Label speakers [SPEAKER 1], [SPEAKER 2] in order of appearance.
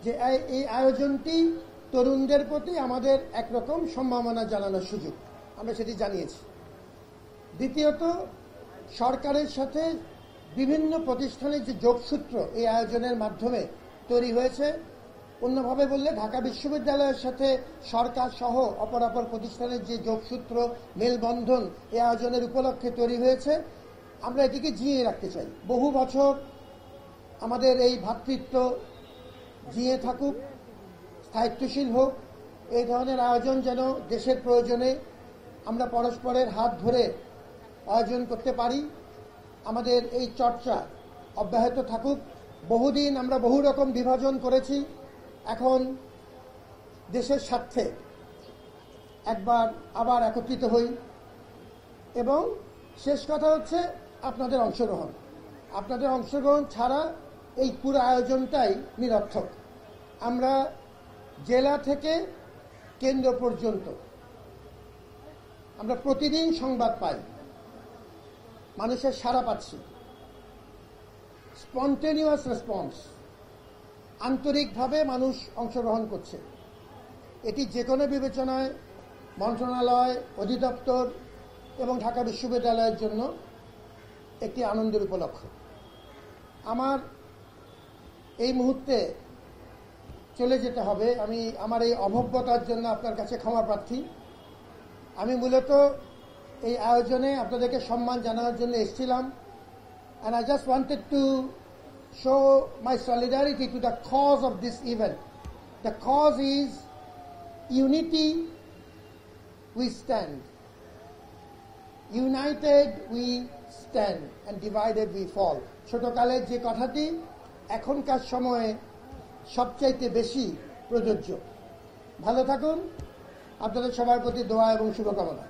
[SPEAKER 1] যে এই আয়োজনটি তরুণদের প্রতি আমাদের একরকম সম্ভাবনা জানানোর সুযোগ, আমরা সেটি জানিয়েছি। দ্বিতীয়ত, সরকারের সাথে বিভিন্ন প্রতিষ্ঠানের যে যোগসূত্র এই আয়োজনের মাধ্যমে তৈরি হয়েছে, অন্যভাবে বললে ঢাকা বিশ্ববিদ্যালয়ের সাথে সরকার সহ অপরাপর প্রতিষ্ঠানের যে যোগসূত্র, মেলবন্ধন এই আয়োজনের উপলক্ষে তৈরি হয়েছে, আমরা এটিকে জিইয়ে রাখতে চাই। বহু বছর আমাদের এই ভ্রাতৃত্ব জিইয়ে থাকুক, স্থায়িত্বশীল হোক। এই ধরনের আয়োজন যেন দেশের প্রয়োজনে আমরা পরস্পরের হাত ধরে আয়োজন করতে পারি, আমাদের এই চর্চা অব্যাহত থাকুক। বহুদিন আমরা বহু রকম বিভাজন করেছি, এখন দেশের স্বার্থে একবার আবার একত্রিত হই। এবং শেষ কথা হচ্ছে আপনাদের অংশগ্রহণ। আপনাদের অংশগ্রহণ ছাড়া এই পুরো আয়োজনটাই নিরর্থক। আমরা জেলা থেকে কেন্দ্র পর্যন্ত আমরা প্রতিদিন সংবাদ পাই, মানুষের সাড়া পাচ্ছি, স্পন্টেনিয়াস রেসপন্স, আন্তরিকভাবে মানুষ অংশগ্রহণ করছে। এটি যে কোনো বিবেচনায় মন্ত্রণালয়, অধিদপ্তর এবং ঢাকা বিশ্ববিদ্যালয়ের জন্য একটি আনন্দের উপলক্ষ। আমার এই মুহূর্তে চলে যেতে হবে, আমি আমার এই অভব্যতার জন্য আপনার কাছে ক্ষমা প্রার্থী। আমি মূলত এই আয়োজনে আপনাদেরকে সম্মান জানানোর জন্য এসেছিলাম, and I just wanted to show my solidarity to the cause of this event. The cause is unity we stand, united we stand, and divided we fall. ছোটকালের যে কথাটি এখনকার সময়ে সবচাইতে বেশি প্রযোজ্য। ভালো থাকুন, আপনাদের সবার প্রতি দোয়া এবং শুভকামনা।